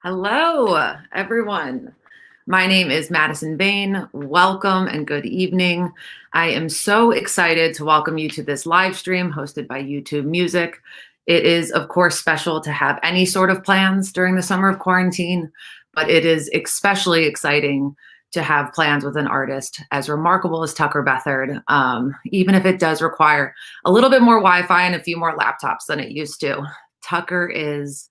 Hello, everyone. My name is Madison Bain. Welcome and good evening. I am so excited to welcome you to this live stream hosted by YouTube Music. It is, of course, special to have any sort of plans during the summer of quarantine, but it is especially exciting to have plans with an artist as remarkable as Tucker Bethard, even if it does require a little bit more Wi-Fi and a few more laptops than it used to. Tucker is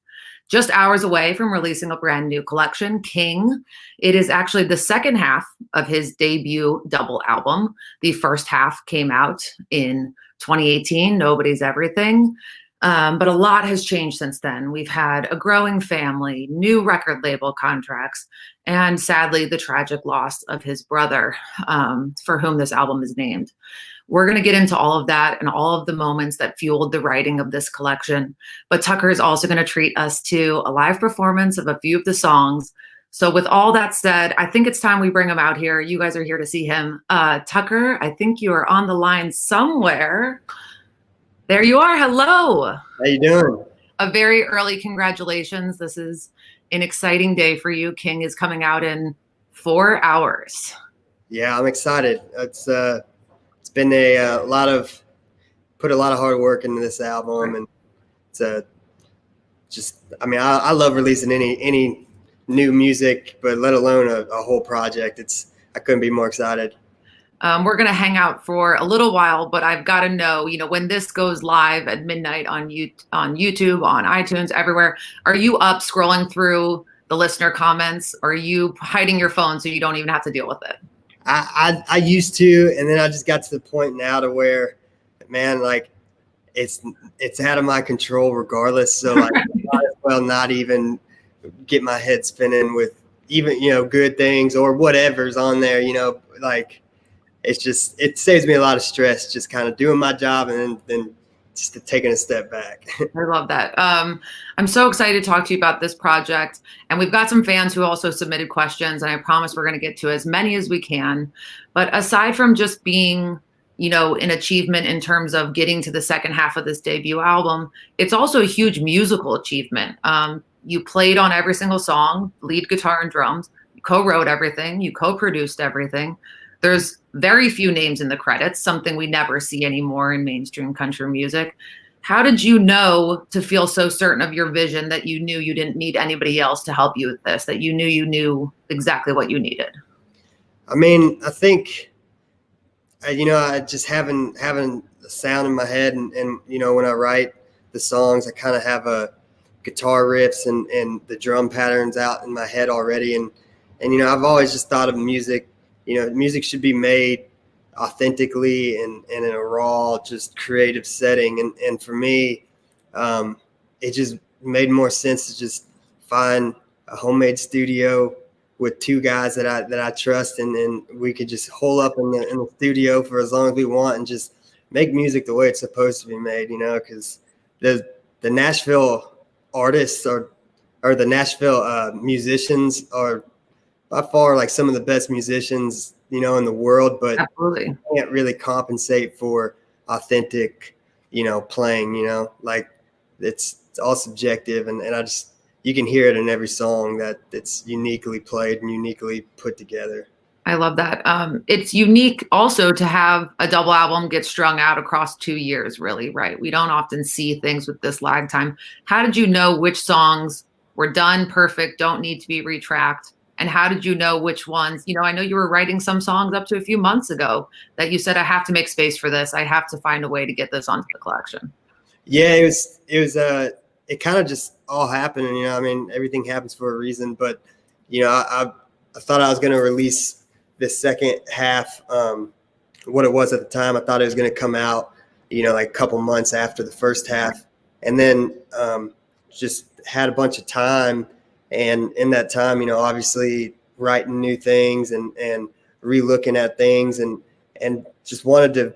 just hours away from releasing a brand new collection, King. It is actually the second half of his debut double album. The first half came out in 2018, Nobody's Everything. But a lot has changed since then. We've had a growing family, new record label contracts, and sadly, the tragic loss of his brother, for whom this album is named. We're going to get into all of that and all of the moments that fueled the writing of this collection. But Tucker is also going to treat us to a live performance of a few of the songs. So with all that said, I think it's time we bring him out here. You guys are here to see him. Tucker, I think you are on the line somewhere. There you are. Hello. How you doing? A very early congratulations. This is an exciting day for you. King is coming out in 4 hours. Yeah, I'm excited. It's been a lot of hard work into this album, and I love releasing any new music, but let alone a whole project. I couldn't be more excited. We're going to hang out for a little while, but I've got to know, when this goes live at midnight on YouTube, on iTunes, everywhere, are you up scrolling through the listener comments, or are you hiding your phone so you don't even have to deal with it? I used to, and then I just got to the point now to where, man, like it's out of my control regardless. So like, I might as well not even get my head spinning with even, good things or whatever's on there, like it saves me a lot of stress, just kind of doing my job and then just taking a step back. I love that. I'm so excited to talk to you about this project. And we've got some fans who also submitted questions, and I promise we're going to get to as many as we can. But aside from just being, an achievement in terms of getting to the second half of this debut album, it's also a huge musical achievement. You played on every single song, lead guitar and drums, you co-wrote everything, you co-produced everything. There's very few names in the credits, something we never see anymore in mainstream country music. How did you know to feel so certain of your vision that you knew you didn't need anybody else to help you with this, that you knew exactly what you needed? I mean, I think, I just having the sound in my head and when I write the songs, I kind of have a guitar riffs and the drum patterns out in my head already. And I've always just thought of music, music should be made authentically and in a raw, just creative setting. And for me, it just made more sense to just find a homemade studio with two guys that I trust, and we could just hole up in the studio for as long as we want and just make music the way it's supposed to be made, because the Nashville artists or the Nashville musicians are by far like some of the best musicians, in the world, but Absolutely. can't really compensate for authentic, playing, like it's all subjective. And you can hear it in every song that it's uniquely played and uniquely put together. I love that. It's unique also to have a double album get strung out across 2 years, really, right? We don't often see things with this lag time. How did you know which songs were done perfect, don't need to be retracked? And how did you know which ones, I know you were writing some songs up to a few months ago that you said, I have to make space for this. I have to find a way to get this onto the collection. Yeah, it kind of just all happened. And, everything happens for a reason, but, I thought I was going to release the second half. What it was at the time, I thought it was going to come out, like a couple months after the first half, and then just had a bunch of time. And in that time, obviously writing new things and re-looking at things and just wanted to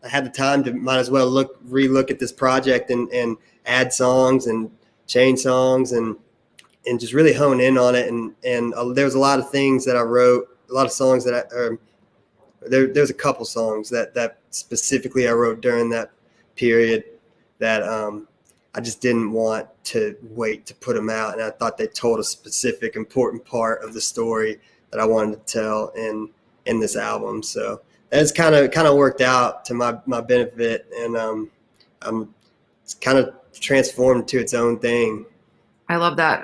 I had the time to might as well re-look at this project and add songs and change songs and just really hone in on it. And there was a lot of things that I wrote, a lot of songs that there's a couple songs that specifically I wrote during that period that I just didn't want to wait to put them out. And I thought they told a specific important part of the story that I wanted to tell in this album. So that's kind of worked out to my benefit. And it's kind of transformed to its own thing. I love that.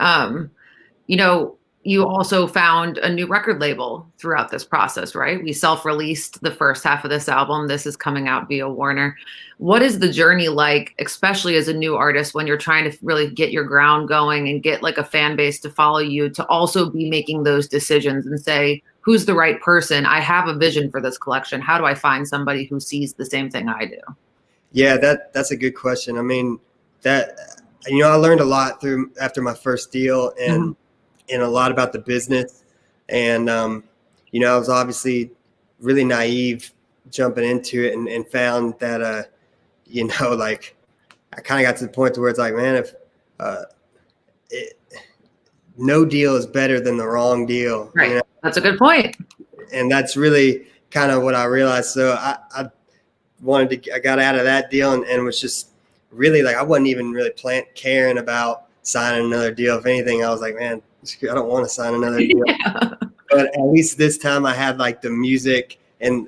You know, you also found a new record label throughout this process, right? We self-released the first half of this album. This is coming out via Warner. What is the journey like, especially as a new artist, when you're trying to really get your ground going and get like a fan base to follow you, to also be making those decisions and say, who's the right person? I have a vision for this collection. How do I find somebody who sees the same thing I do? Yeah, that's a good question. I mean, I learned a lot after my first deal, and a lot about the business. And, I was obviously really naive jumping into it, and found that, like I kind of got to the point to where it's like, man, if no deal is better than the wrong deal. Right. You know? That's a good point. And that's really kind of what I realized. So I got out of that deal and was just really like, I wasn't even really caring about signing another deal. If anything, I was like, man, I don't want to sign another deal. Yeah. But at least this time I had like the music and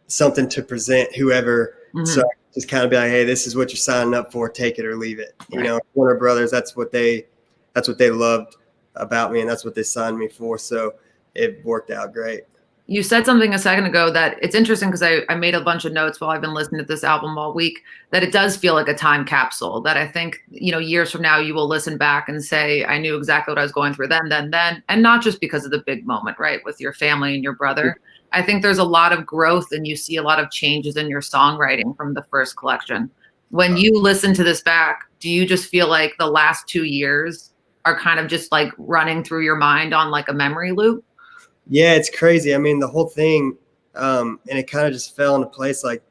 something to present whoever. So I just kind of be like, hey, this is what you're signing up for. Take it or leave it. Right. You know, Warner Brothers, that's what they loved about me, and that's what they signed me for. So it worked out great. You said something a second ago that it's interesting, because I made a bunch of notes while I've been listening to this album all week, that it does feel like a time capsule, that I think, years from now, you will listen back and say, I knew exactly what I was going through then, and not just because of the big moment, right, with your family and your brother. I think there's a lot of growth, and you see a lot of changes in your songwriting from the first collection. When you listen to this back, do you just feel like the last 2 years are kind of just like running through your mind on like a memory loop? Yeah, it's crazy. I mean, the whole thing, and it kind of just fell into place like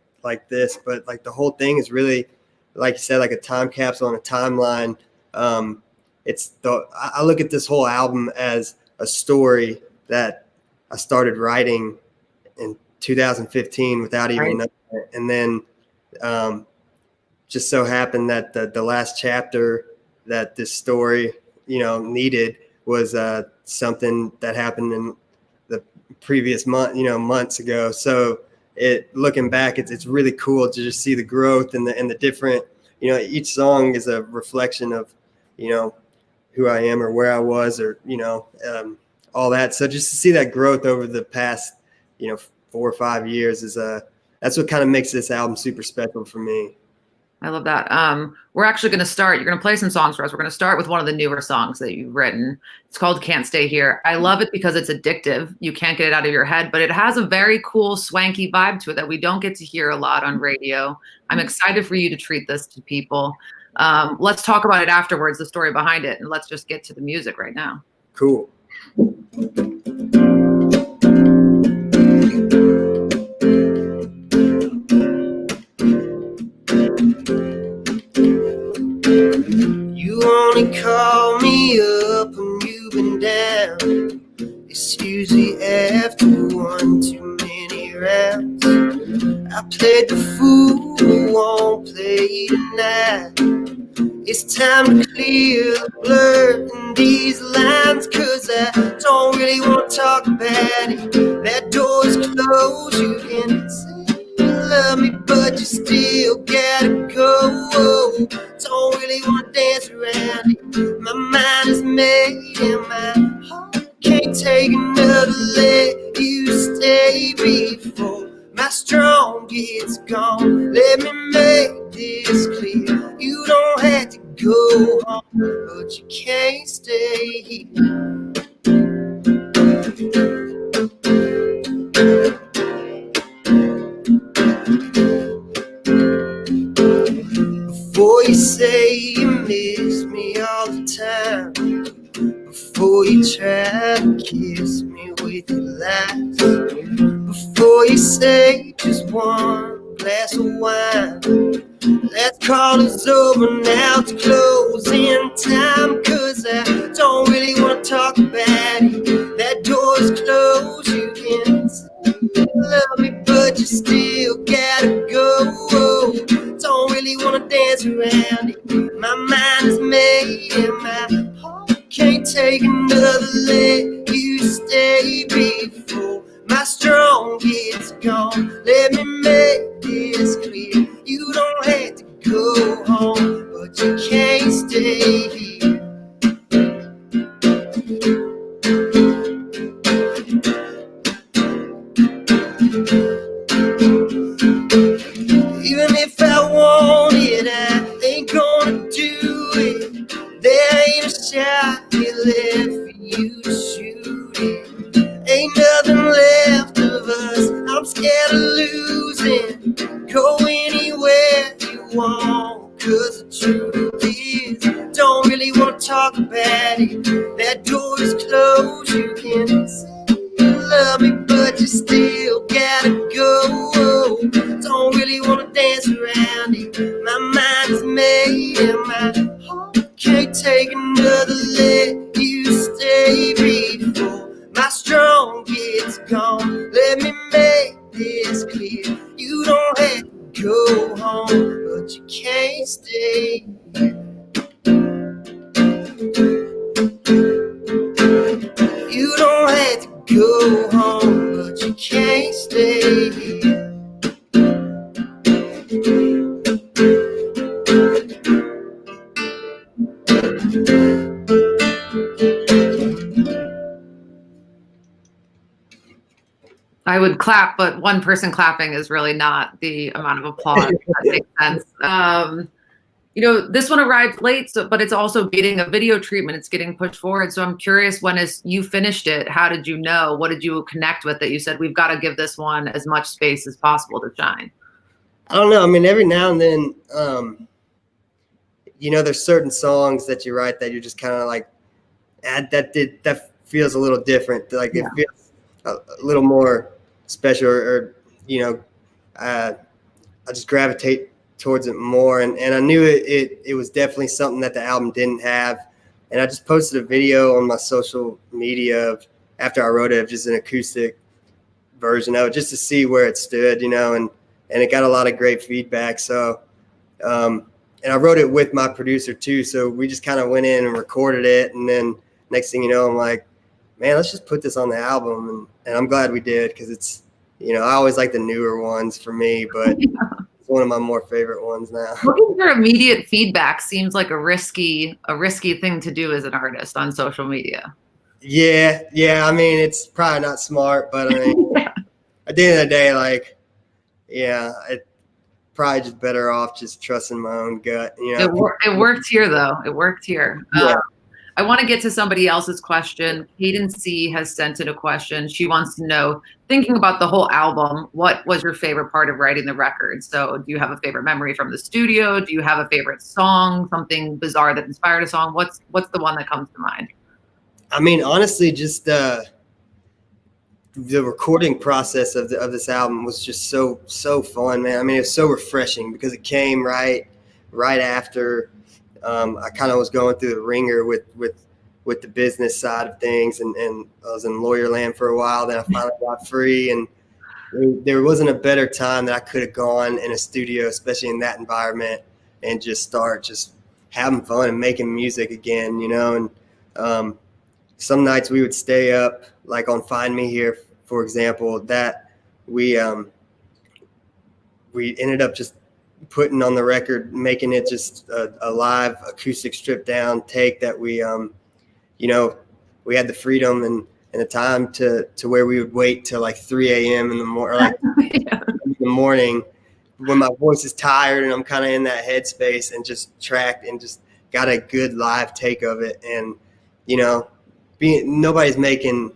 this, but like the whole thing is really, like you said, like a time capsule and a timeline. I look at this whole album as a story that I started writing in 2015 without even knowing it. And then just so happened that the last chapter that this story, needed was something that happened in the previous months ago. So looking back, it's really cool to just see the growth and the different, each song is a reflection of, who I am or where I was, or, all that. So just to see that growth over the past, 4 or 5 years that's what kind of makes this album super special for me. I love that. We're actually going to start. You're going to play some songs for us. We're going to start with one of the newer songs that you've written. It's called Can't Stay Here. I love it because it's addictive. You can't get it out of your head, but it has a very cool, swanky vibe to it that we don't get to hear a lot on radio. I'm excited for you to treat this to people. Let's talk about it afterwards, the story behind it, and let's just get to the music right now. Cool. You only call me up when you've been down. It's usually after one too many rounds. I played the fool who won't play tonight. It's time to clear the blur in these lines, 'cause I don't really want to talk about it. That door is closed. You can say you love me, but you still gotta go. Don't really want to dance around it. My mind is made and my heart can't take another let you stay before my strong gets gone. Let me make this clear. You don't have to go home, but you can't stay here. Before you say you miss me all the time, before you try to kiss me with your lies, before you say just one glass of wine, let's call this over now. It's closing time, 'cause I don't really want to talk about it. That door is closed. You can say you love me, but you still gotta go. Don't really want to dance around it. take another let you stay before my strong gets gone. Let me make this clear. You don't have to go home, but you can't stay here. Even if I want it, I ain't gonna do it. There ain't a shot here left for you to shoot it. Ain't nothing left of us, I'm scared of losing. Go anywhere you want, cause the truth is, don't really wanna talk about it. That door is closed, you can say you love me, but you still gotta go. Don't really wanna dance around it. My mind is made and my heart can't take another let you stay before my strong gets gone. Let me make this clear. You don't have to go home, but you can't stay here. You don't have to go home, but you can't stay here. I would clap, but one person clapping is really not the amount of applause. That makes sense. This one arrived late, but it's also getting a video treatment. It's getting pushed forward. So I'm curious, as you finished it, how did you know? What did you connect with that you said, we've got to give this one as much space as possible to shine? I don't know. I mean, every now and then, there's certain songs that you write that you're just kind of like, that feels a little different. Like it feels a little more special, or I just gravitate towards it more, and I knew it was definitely something that the album didn't have. And I just posted a video on my social media of, after I wrote it, of just an acoustic version of it, just to see where it stood, and it got a lot of great feedback. So and I wrote it with my producer too, so we just kind of went in and recorded it, and then next thing you know, I'm like, man, let's just put this on the album. And I'm glad we did, because it's, I always like the newer ones for me, but it's one of my more favorite ones now. Looking for immediate feedback seems like a risky thing to do as an artist on social media. Yeah. I mean, it's probably not smart, but I mean, at the end of the day, it probably just better off just trusting my own gut. It worked here, though. It worked here. Yeah. I want to get to somebody else's question. Hayden C has sent in a question. She wants to know, thinking about the whole album, what was your favorite part of writing the record? So do you have a favorite memory from the studio? Do you have a favorite song, something bizarre that inspired a song? What's the one that comes to mind? I mean, honestly, just the recording process of this album was just so fun, man. I mean, it was so refreshing because it came right after I kind of was going through the ringer with the business side of things, and I was in lawyer land for a while. Then I finally got free, and there wasn't a better time that I could have gone in a studio, especially in that environment, and just start just having fun and making music again, And some nights we would stay up, like on Find Me Here, for example, that we ended up just putting on the record, making it just a live acoustic stripped down take that we had the freedom and the time to where we would wait till like 3 a.m. in the morning, in the morning, when my voice is tired and I'm kind of in that headspace, and just tracked and just got a good live take of it. And, nobody's making,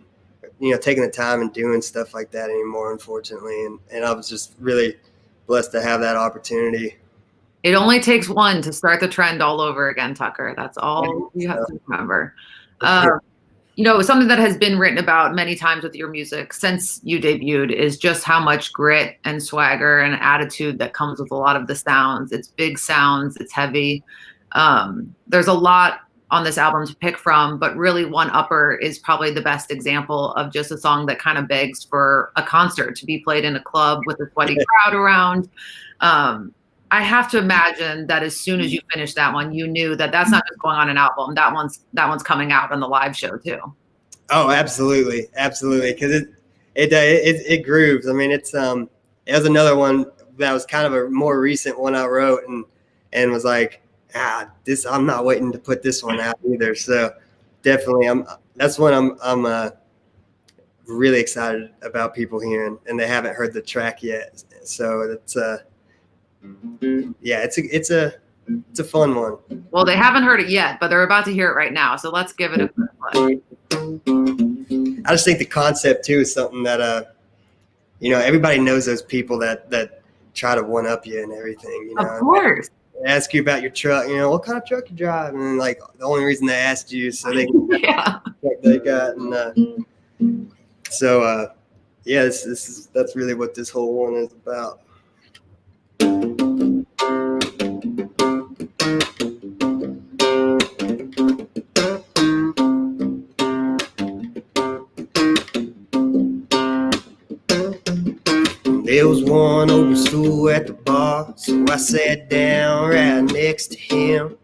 taking the time and doing stuff like that anymore, unfortunately. And I was just really blessed to have that opportunity. It only takes one to start the trend all over again, Tucker. That's all you have to remember. Something that has been written about many times with your music since you debuted is just how much grit and swagger and attitude that comes with a lot of the sounds. It's big sounds, it's heavy. There's a lot on this album to pick from, but really One Upper is probably the best example of just a song that kind of begs for a concert to be played in a club with a sweaty crowd around. I have to imagine that as soon as you finished that one, you knew that that's not just going on an album. That one's coming out on the live show too. Oh, absolutely, absolutely, because it grooves. I mean, it was another one that was kind of a more recent one I wrote, and was like, I'm not waiting to put this one out either. So definitely, that's one I'm really excited about people hearing, and they haven't heard the track yet. So it's it's a fun one. Well, they haven't heard it yet, but they're about to hear it right now. So let's give it a quick play. I just think the concept too is something that everybody knows those people that try to one up you and everything. Of course. They ask you about your truck. What kind of truck you drive, and like the only reason they asked you is so they can Yeah. what they got, and so that's really what this whole one is about. There was one open stool at the bar, so I sat down right next to him.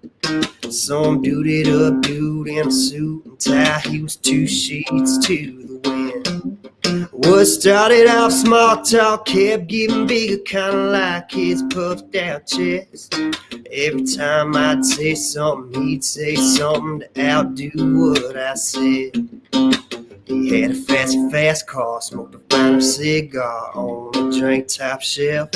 Some duded up dude in a suit and tie, he was 2 sheets to the wind. What started off small talk kept getting bigger, kinda like his puffed out chest. Every time I'd say something, he'd say something to outdo what I said. He had a fast car, smoked a finer cigar on the drink top shelf.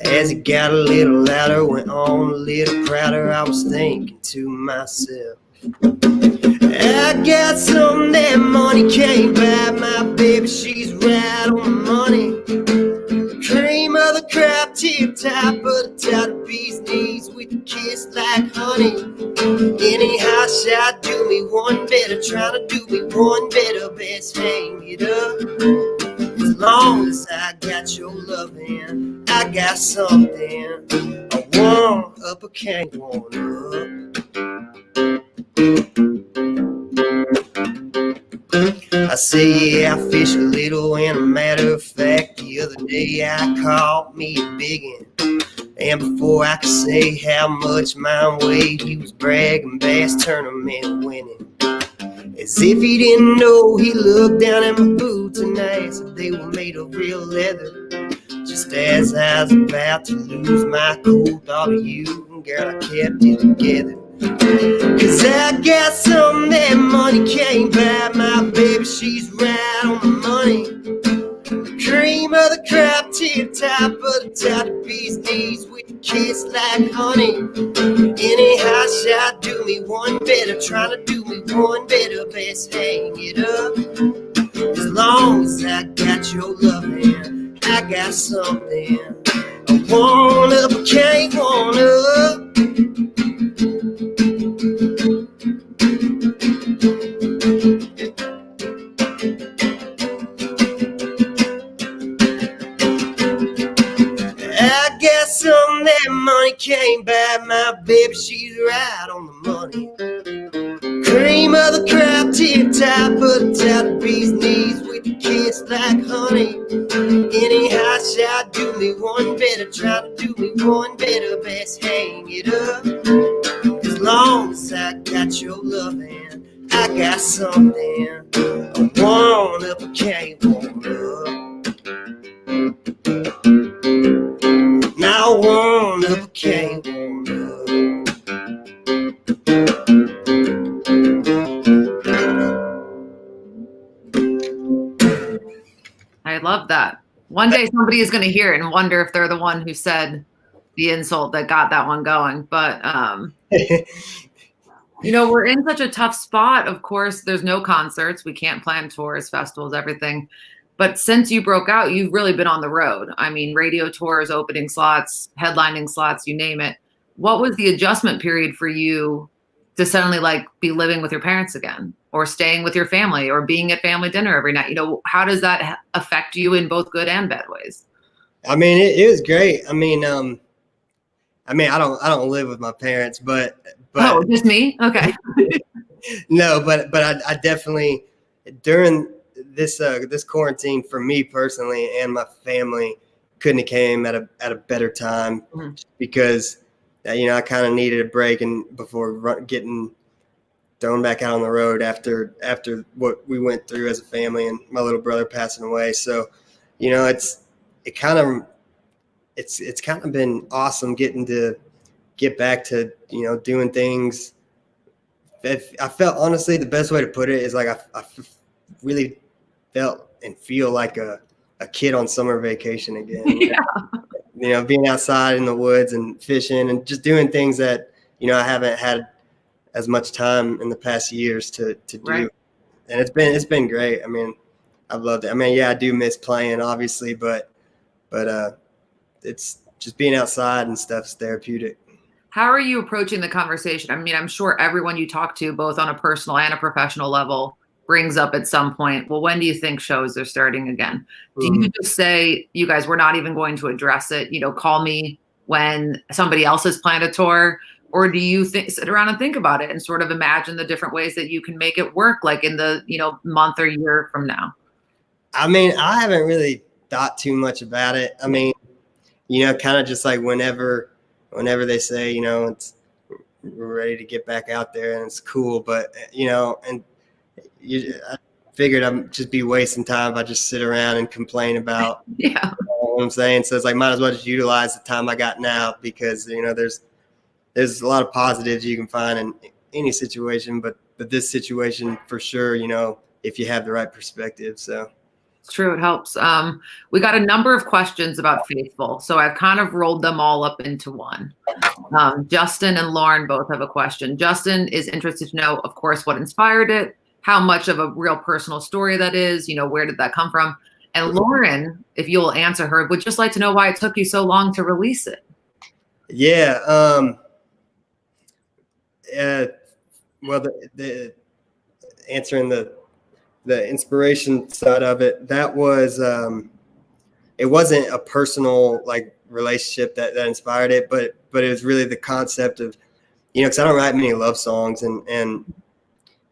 As he got a little louder, went on a little prouder, I was thinking to myself, I got something that money can't buy. My baby, she's right on the money. Cream of the crop, tip top of the top of bee's knees with a kiss like honey. Anyhow, shot do me one better, trying to do me one better, best hang it up. As long as I got your loving, I got something I want up, I can't want up. I say, yeah, I fish a little, and a matter of fact, the other day I caught me a biggin'. And before I could say how much mine weighed, he was bragging bass tournament winning. As if he didn't know, he looked down at my boots and asked if they were made of real leather. Just as I was about to lose my cool, thought of you, and girl, I kept it together. Cause I got something that money can't buy. My baby, she's right on the money. Cream of the crop, tip top of the top of bee's knees with a kiss like honey. Anyhow, shot do me one better, trying to do me one better, best hang it up. As long as I got your loving, I got something I want up, I can't want up. I got something that money can't buy. My baby, she's right on the money. Cream of the crop, tip top of the top of bee's knees with a kiss like honey. Anyhow, shot do me one better, try to do me one better, best hang it up. As long as I got your loving, I got something I want up, I can't want up. Now I want up, I can't want up. I love that. One day somebody is going to hear it and wonder if they're the one who said the insult that got that one going. But, we're in such a tough spot. Of course, there's no concerts. We can't plan tours, festivals, everything. But since you broke out, you've really been on the road. I mean, radio tours, opening slots, headlining slots, you name it. What was the adjustment period for you to suddenly be living with your parents again, or staying with your family, or being at family dinner every night? How does that affect you in both good and bad ways? I mean, it was great. I mean, I don't live with my parents, but Oh, just me? Okay. No, but I definitely, during this quarantine, for me personally and my family, couldn't have came at a better time, because I kind of needed a break and before getting thrown back out on the road after what we went through as a family and my little brother passing away. So, it's kind of been awesome getting to get back to, doing things. I felt, honestly, the best way to put it is like I really felt and feel like a kid on summer vacation again. Yeah. Being outside in the woods and fishing and just doing things that, I haven't had as much time in the past years to do. Right. And it's been great. I mean, I've loved it. I mean, yeah, I do miss playing, obviously, but it's just being outside and stuff is therapeutic. How are you approaching the conversation? I mean, I'm sure everyone you talk to, both on a personal and a professional level, brings up at some point, well, when do you think shows are starting again? Do you just say, you guys, we're not even going to address it, call me when somebody else has planned a tour? Or do you sit around and think about it and sort of imagine the different ways that you can make it work, like in the, month or year from now? I mean, I haven't really thought too much about it. I mean, kind of just like whenever they say, it's we're ready to get back out there and it's cool, but I figured I'd just be wasting time if I just sit around and complain about what I'm saying. So it's like, might as well just utilize the time I got now, because there's a lot of positives you can find in any situation, but this situation for sure, if you have the right perspective. So it's true. It helps. We got a number of questions about Faithful, so I've kind of rolled them all up into one. Justin and Lauren both have a question. Justin is interested to know, of course, what inspired it, how much of a real personal story that is, where did that come from? And Lauren, if you'll answer her, would just like to know why it took you so long to release it. Yeah. Well, the answering the inspiration side of it, that was, it wasn't a personal like relationship that inspired it, but it was really the concept of, because I don't write many love songs, and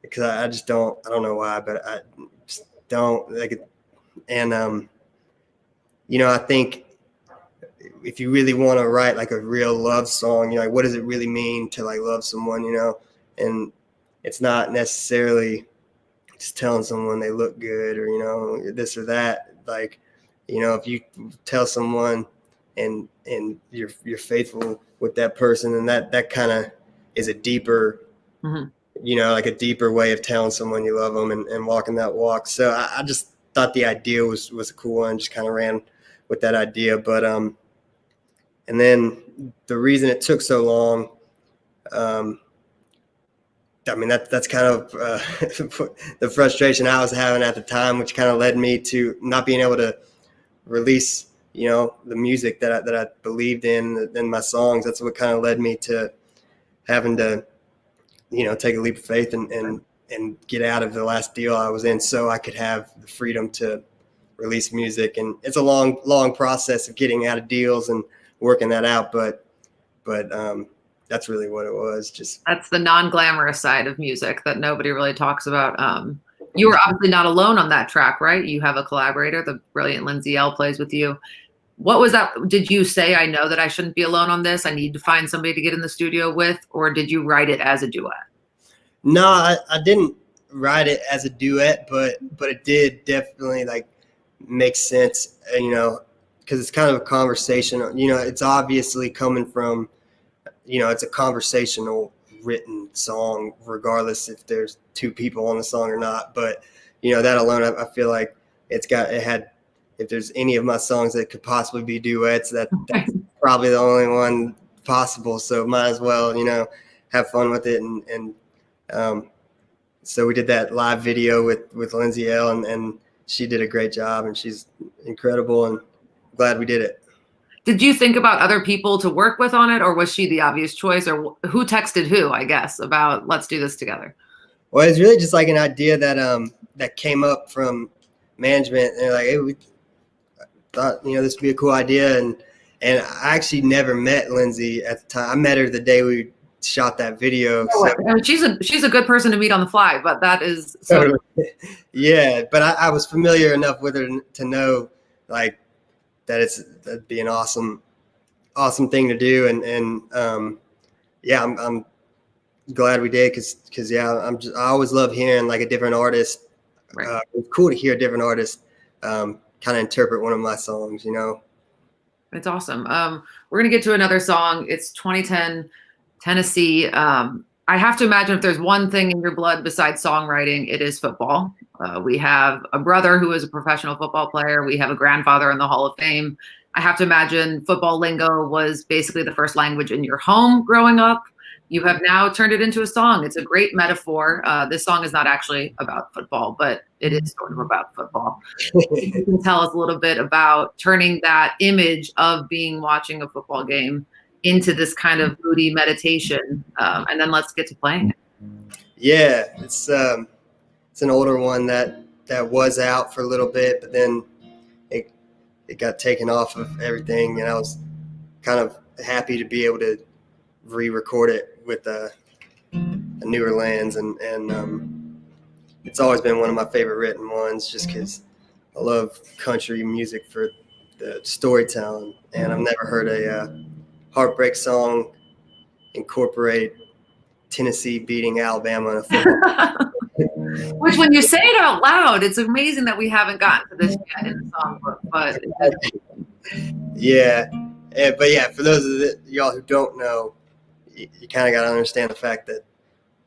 because I just don't know why, but I just don't like it. And, I think if you really want to write like a real love song, like what does it really mean to like love someone, and it's not necessarily just telling someone they look good or, this or that. Like, if you tell someone and you're faithful with that person, and that kind of is a deeper, like a deeper way of telling someone you love them and walking that walk. So I just thought the idea was a cool one, just kind of ran with that idea. But, and then the reason it took so long, I mean, that's kind of the frustration I was having at the time, which kind of led me to not being able to release, the music that I believed in my songs. That's what kind of led me to having to, take a leap of faith and get out of the last deal I was in, so I could have the freedom to release music. And it's a long process of getting out of deals and working that out, but that's really what it was. Just that's the non-glamorous side of music that nobody really talks about. You were obviously not alone on that track, right? You have a collaborator, the brilliant Lindsay L plays with you. What was that? Did you say, I know that I shouldn't be alone on this, I need to find somebody to get in the studio with, or did you write it as a duet? No, I didn't write it as a duet, but it did definitely like make sense, because it's kind of a conversation, it's obviously coming from, it's a conversational written song, regardless if there's two people on the song or not. But, that alone, I feel like it had, if there's any of my songs that could possibly be duets, that's probably the only one possible. So might as well, have fun with it. And so we did that live video with Lindsay L, and she did a great job, and she's incredible, and glad we did it. Did you think about other people to work with on it, or was she the obvious choice, or who texted who, I guess, about let's do this together? Well, it's really just like an idea that came up from management, and they're like, hey, we thought, this would be a cool idea. And I actually never met Lindsay at the time. I met her the day we shot that video. So. I mean, she's a good person to meet on the fly, but that is so. Yeah, but I was familiar enough with her to know, like, that'd be an awesome thing to do. And yeah, I'm glad we did, because yeah, I always love hearing like a different artist. Right. It's cool to hear a different artist kind of interpret one of my songs, It's awesome. We're gonna get to another song. It's 2010 Tennessee. I have to imagine if there's one thing in your blood besides songwriting, it is football. We have a brother who is a professional football player. We have a grandfather in the Hall of Fame. I have to imagine football lingo was basically the first language in your home growing up. You have now turned it into a song. It's a great metaphor. This song is not actually about football, but it is sort of about football. You can tell us a little bit about turning that image of being watching a football game into this kind of moody meditation, and then let's get to playing it. Yeah, it's an older one that was out for a little bit, but then it got taken off of everything, and I was kind of happy to be able to re-record it with a newer lens, and it's always been one of my favorite written ones, just because I love country music for the storytelling, and I've never heard a heartbreak song incorporate Tennessee beating Alabama in a football. Which, when you say it out loud, it's amazing that we haven't gotten to this yet in the songbook. But yeah, but yeah, for those of y'all who don't know, you kind of got to understand the fact that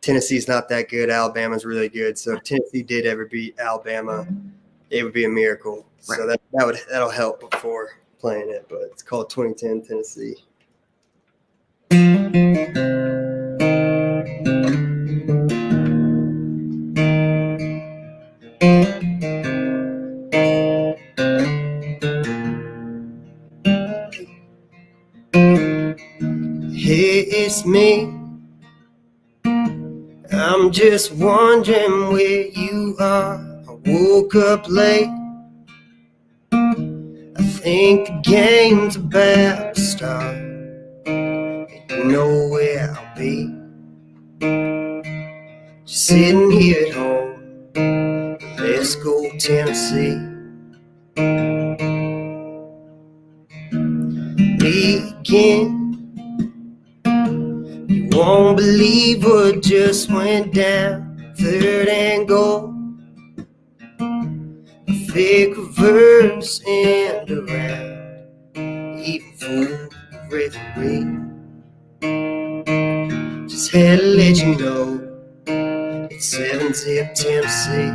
Tennessee's not that good. Alabama's really good. So if Tennessee did ever beat Alabama, it would be a miracle. Right. So that'll help before playing it. But it's called 2010 Tennessee. Hey, it's me. I'm just wondering where you are. I woke up late. I think the game's about to start. You know where I'll be. Just sitting here at home. Let's go Tennessee. Begin. You won't believe what just went down. 3rd and goal. A fake reverse and around. Even fool the referee. Just had to let you know it's 7-zip Tennessee.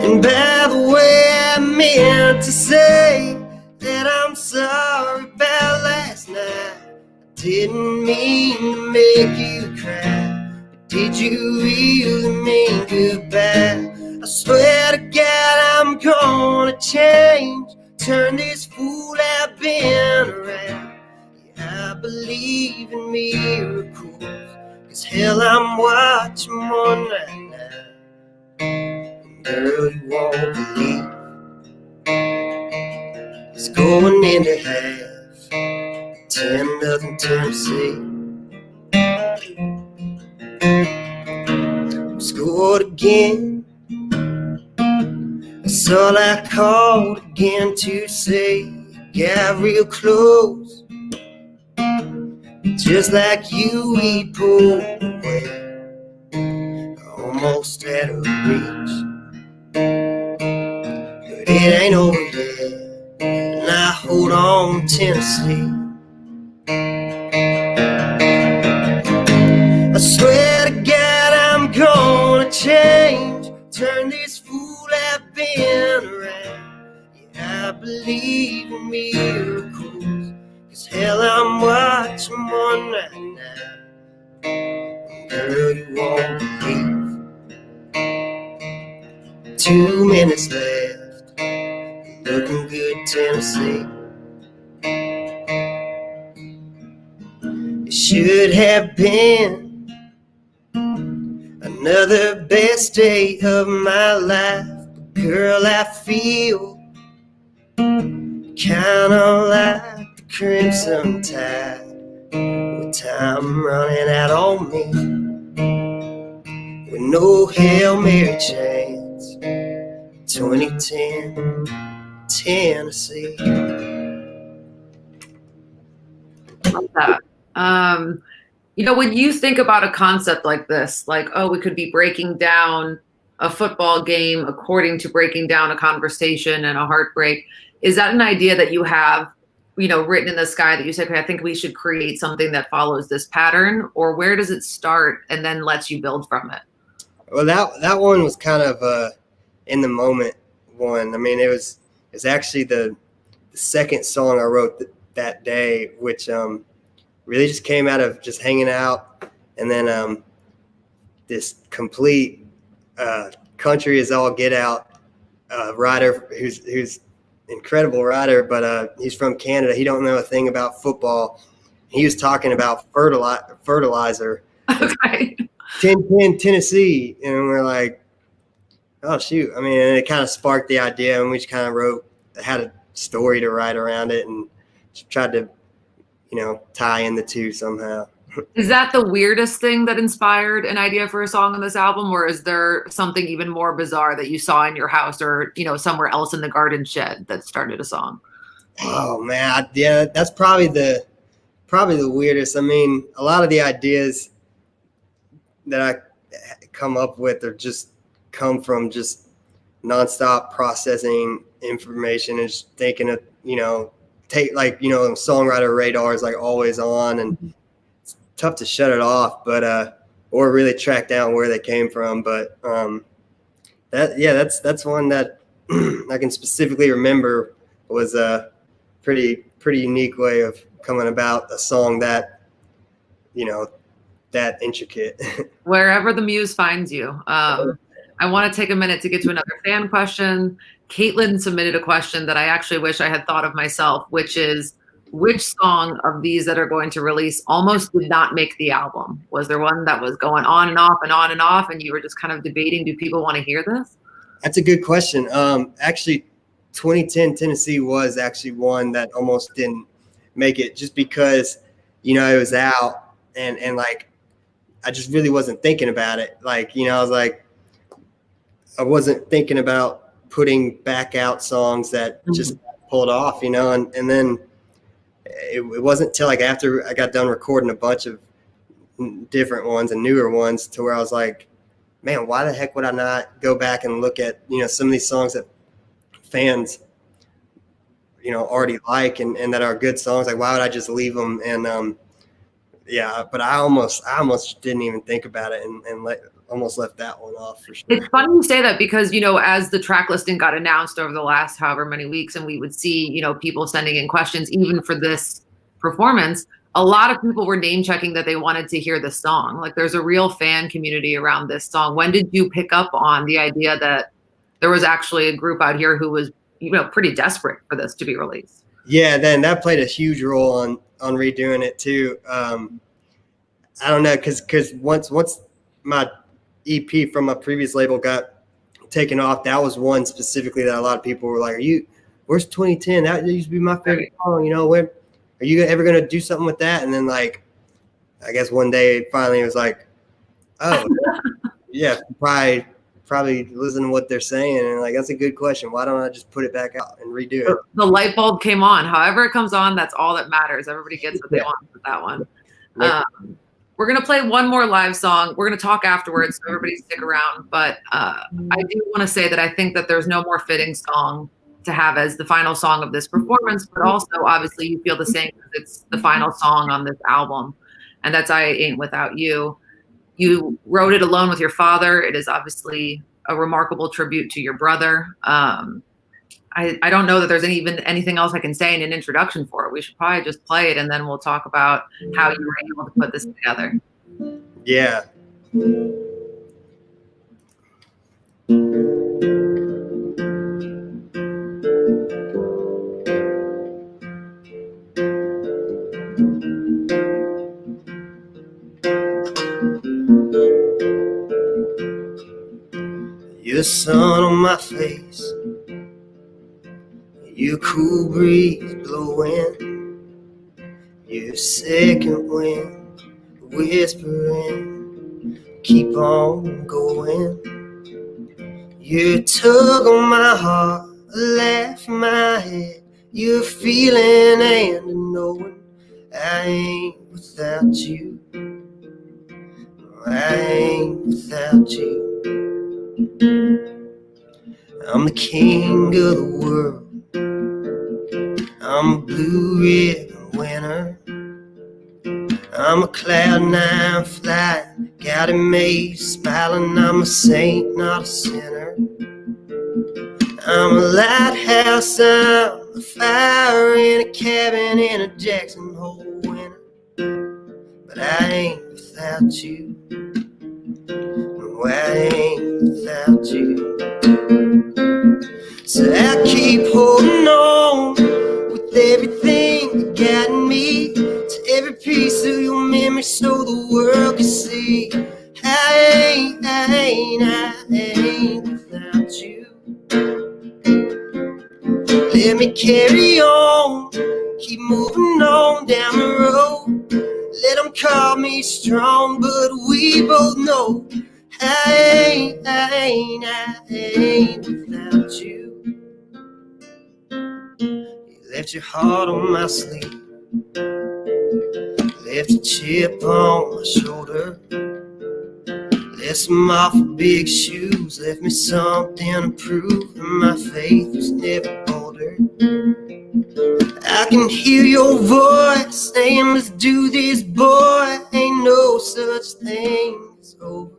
And by the way, I meant to say that I'm sorry about last night. I didn't mean to make you cry, but did you really mean goodbye? I swear to God I'm gonna change, turn this fool I've been around. Yeah, I believe in miracles, 'cause hell, I'm watching one right now. And girl, you won't believe it's going into half, 10-0 Tennessee. We scored again. That's all I called again to say. Got real close, just like you, we pulled away, almost out of reach. But it ain't over yet. And I hold on, Tennessee. I swear to God I'm gonna change, turn this fool I've been around. Yeah, I believe in miracles, 'cause hell, I'm watching one right now. And girl, you won't believe. 2 minutes left. Looking good, Tennessee. It should have been another best day of my life. But girl, I feel kinda like the Crimson Tide, with time running out on me, with no Hail Mary chance. 2010 Tennessee. Love that. When you think about a concept like this, like, oh, we could be breaking down a football game according to breaking down a conversation and a heartbreak, is that an idea that you have, written in the sky that you say, okay, I think we should create something that follows this pattern? Or where does it start and then lets you build from it? Well, that one was kind of in the moment one. I mean, it's actually the second song I wrote that day, which really just came out of just hanging out, and then this complete country is all get out writer who's incredible writer, but he's from Canada. He don't know a thing about football. He was talking about fertilizer. Okay. 10 Tennessee, and we're like, oh shoot. I mean, and it kind of sparked the idea, and we just kind of had a story to write around it, and tried to tie in the two somehow. Is that the weirdest thing that inspired an idea for a song on this album, or is there something even more bizarre that you saw in your house or somewhere else in the garden shed that started a song? Oh man, yeah, that's probably the weirdest. I mean, a lot of the ideas that I come up with are just come from just nonstop processing information and just thinking of songwriter radar is like always on, and it's tough to shut it off, but or really track down where they came from. But that's one that I can specifically remember was a pretty unique way of coming about a song that that intricate. Wherever the muse finds you. I want to take a minute to get to another fan question. Caitlin submitted a question that I actually wish I had thought of myself, which is, which song of these that are going to release almost did not make the album? Was there one that was going on and off and on and off, and you were just kind of debating, do people want to hear this? That's a good question. Actually, 2010 Tennessee was actually one that almost didn't make it, just because, it was out and like, I just really wasn't thinking about it. Like, I was like, I wasn't thinking about putting back out songs that just pulled off, and then it wasn't till like after I got done recording a bunch of different ones and newer ones to where I was like, man, why the heck would I not go back and look at, some of these songs that fans, already like and that are good songs. Like, why would I just leave them? And but I almost didn't even think about it and almost left that one off for sure. It's funny you say that because, as the track listing got announced over the last however many weeks, and we would see, people sending in questions, even for this performance, a lot of people were name checking that they wanted to hear the song. Like, there's a real fan community around this song. When did you pick up on the idea that there was actually a group out here who was, pretty desperate for this to be released? Yeah, then that played a huge role on redoing it too. I don't know, because once my EP from my previous label got taken off, that was one specifically that a lot of people were like, where's 2010? That used to be my favorite song. When are you ever going to do something with that? And then, like, I guess one day finally it was like, oh, yeah, probably listen to what they're saying. And like, that's a good question. Why don't I just put it back out and redo it? The light bulb came on. However it comes on, that's all that matters. Everybody gets what they want with that one. We're going to play one more live song. We're going to talk afterwards, so everybody stick around. But I do want to say that I think that there's no more fitting song to have as the final song of this performance, but also obviously you feel the same because it's the final song on this album, and that's I Ain't Without You. You wrote it alone with your father. It is obviously a remarkable tribute to your brother. I don't know that there's even anything else I can say in an introduction for it. We should probably just play it, and then we'll talk about how you were able to put this together. Yeah. Your sun on my face, your cool breeze blowing, your second wind whispering, keep on going. You tug on my heart, a laugh in my head. You're feeling and knowing I ain't without you. I ain't without you. I'm the king of the world. I'm a blue ribbon winner. I'm a cloud nine flight, got it made, smiling. I'm a saint, not a sinner. I'm a lighthouse, I'm a fire in a cabin in a Jackson Hole winter. But I ain't without you. No, I ain't without you. So I keep holding on with everything you got in me, to every piece of your memory so the world can see. I ain't without you. Let me carry on, keep moving on down the road. Let them call me strong, but we both know I ain't without you. You left your heart on my sleeve, left a chip on my shoulder, left some awful big shoes, left me something to prove, and my faith was never bolder. I can hear your voice saying, let's do this, boy. Ain't no such thing as over,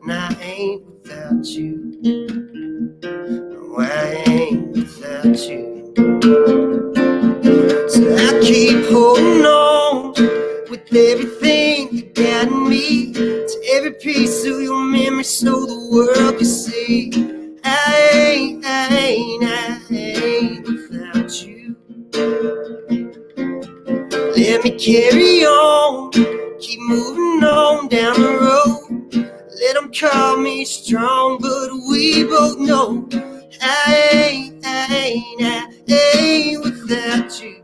and I ain't without you. No, I ain't without you. So I keep holding on with everything you got in me, to every piece of your memory so the world can see. I ain't without you. Let me carry on, keep moving on down the road. Let them call me strong, but we both know I ain't without you.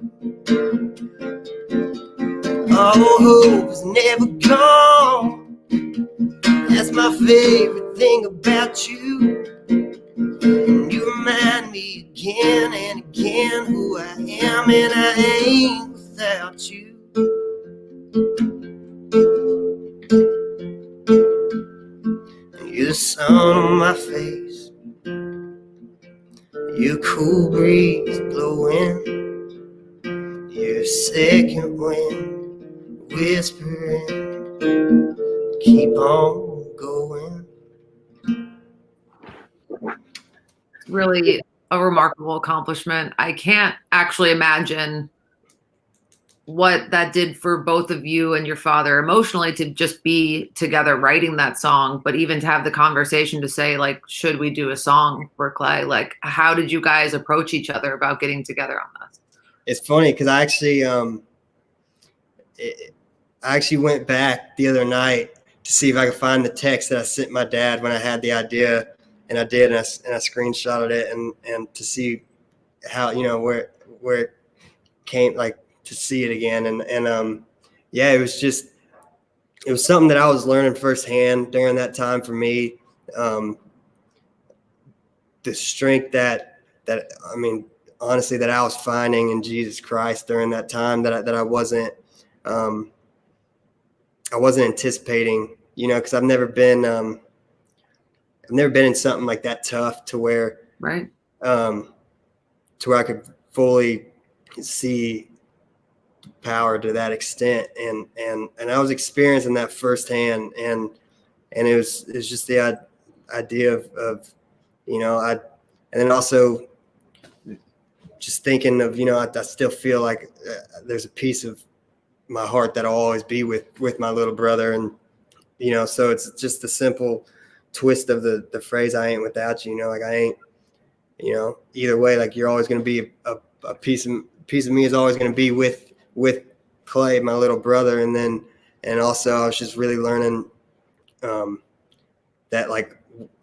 All hope is never gone. That's my favorite thing about you. And you remind me again and again who I am, and I ain't without you. You're the sun on my face, you're a cool breeze blowing, you're a second wind whispering, keep on going. Really a remarkable accomplishment. I can't actually imagine what that did for both of you and your father emotionally to just be together writing that song, but even to have the conversation to say, like, should we do a song for Clay? Like, how did you guys approach each other about getting together on this? It's funny because I actually went back the other night to see if I could find the text that I sent my dad when I had the idea, and I did, and I screenshotted it, and to see how, where it came, like, to see it again, and yeah, it was something that I was learning firsthand during that time for me. The strength that I mean, honestly, that I was finding in Jesus Christ during that time that I wasn't anticipating, because I've never been in something like that tough to where Right. To where I could fully see power to that extent, and I was experiencing that firsthand, and it was just the idea of and then also just thinking of, I still feel like there's a piece of my heart that'll always be with my little brother, and so it's just the simple twist of the phrase, I ain't without you. Like, I ain't, either way, like, you're always going to be a piece of me is always going to be with Clay, my little brother. And also I was just really learning that, like,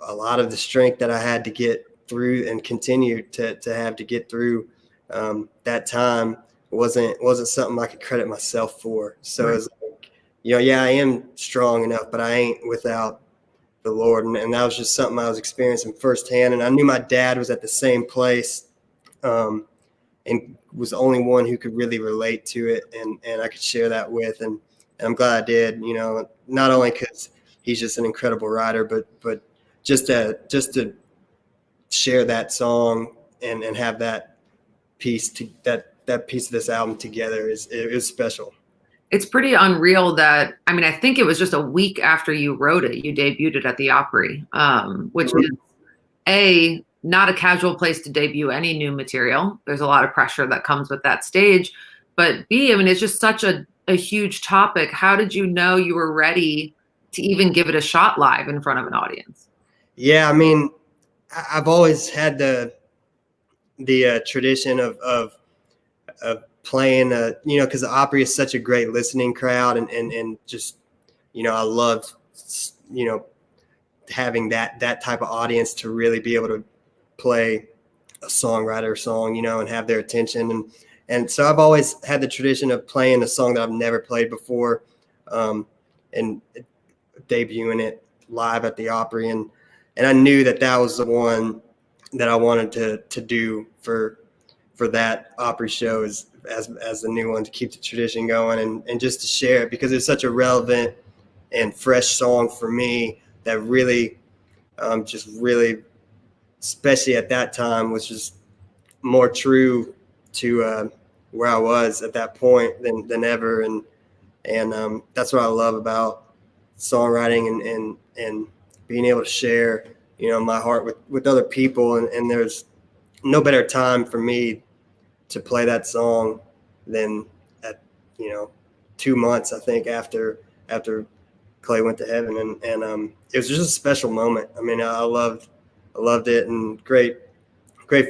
a lot of the strength that I had to get through and continue to have to get through that time wasn't something I could credit myself for. So Right. It was like, yeah, I am strong enough, but I ain't without the Lord. And that was just something I was experiencing firsthand. And I knew my dad was at the same place, and was the only one who could really relate to it. And I could share that with, and I'm glad I did, not only because he's just an incredible writer, but just to share that song and have that piece that piece of this album together it was special. It's pretty unreal that, I mean, I think it was just a week after you wrote it, you debuted it at the Opry, which is not a casual place to debut any new material. There's a lot of pressure that comes with that stage. But B, I mean, it's just such a huge topic. How did you know you were ready to even give it a shot live in front of an audience? Yeah, I mean, I've always had the tradition of playing, because the Opry is such a great listening crowd, and just, I love, having that type of audience to really be able to play a songwriter song, and have their attention. And so I've always had the tradition of playing a song that I've never played before, and debuting it live at the Opry. And I knew that was the one that I wanted to do for that Opry show as the new one, to keep the tradition going and just to share it, because it's such a relevant and fresh song for me that really, just really, especially at that time, was just more true to where I was at that point than ever. And that's what I love about songwriting and being able to share, my heart with other people. And there's no better time for me to play that song than at, 2 months, I think, after Clay went to heaven. And it was just a special moment. I mean, I loved it, and great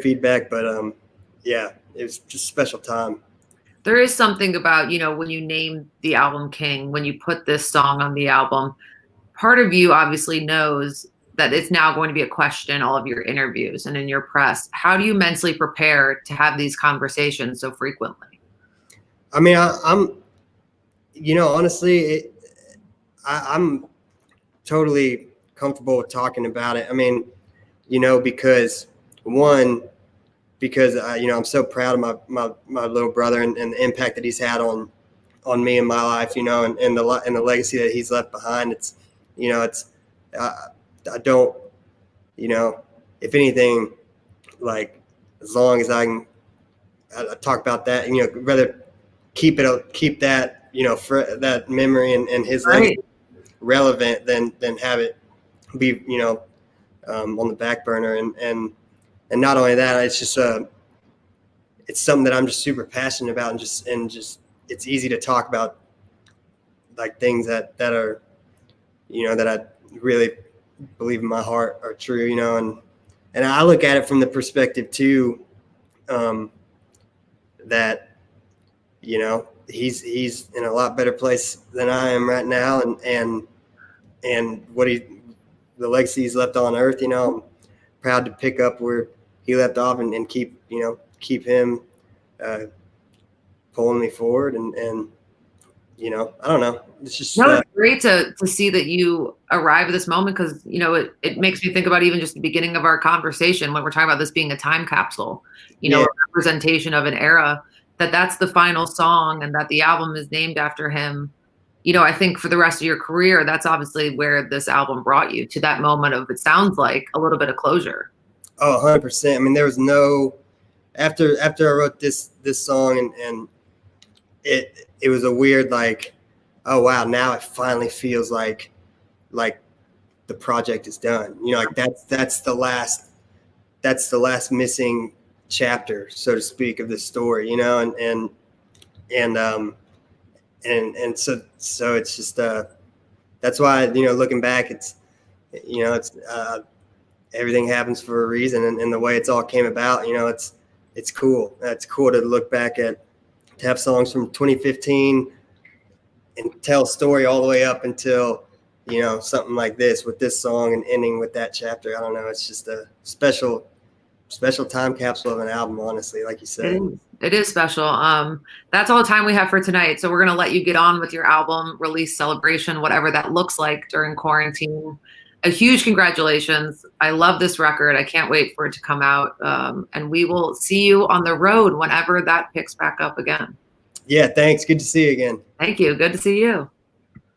feedback, but yeah, it was just a special time. There is something about, when you name the album King, when you put this song on the album, part of you obviously knows that it's now going to be a question in all of your interviews and in your press. How do you mentally prepare to have these conversations so frequently? I mean, I'm, honestly, I'm totally comfortable with talking about it. I mean, because I'm so proud of my little brother and the impact that he's had on me in my life, and the legacy that he's left behind. It's, I don't, if anything, like, as long as I can talk about that, rather keep that, that memory and his legacy relevant than have it be, on the back burner. And not only that, it's just it's something that I'm just super passionate about, and just it's easy to talk about, like, things that are, that I really believe in my heart are true, and I look at it from the perspective too, that, he's in a lot better place than I am right now, and the legacy he's left on earth, I'm proud to pick up where he left off and keep him pulling me forward, and I don't know. It's just it's great to see that you arrive at this moment, because it makes me think about even just the beginning of our conversation when we're talking about this being a time capsule, a representation of an era, that's the final song and that the album is named after him. I think for the rest of your career, that's obviously where this album brought you to, that moment of, it sounds like, a little bit of closure. Oh, 100%. I mean, there was no, after I wrote this song, and it was a weird, like, oh wow, now it finally feels like the project is done. Like, that's the last missing chapter, so to speak, of this story. And so it's just that's why, looking back, it's everything happens for a reason, and the way it's all came about, it's cool. It's cool to look back to have songs from 2015 and tell a story all the way up until, something like this, with this song and ending with that chapter. I don't know. It's just a special time capsule of an album, honestly, like you said. It is special. That's all the time we have for tonight. So we're going to let you get on with your album release celebration, whatever that looks like during quarantine. a huge congratulations. I love this record. I can't wait for it to come out. And we will see you on the road whenever that picks back up again. Yeah, thanks. Good to see you again. Thank you. Good to see you.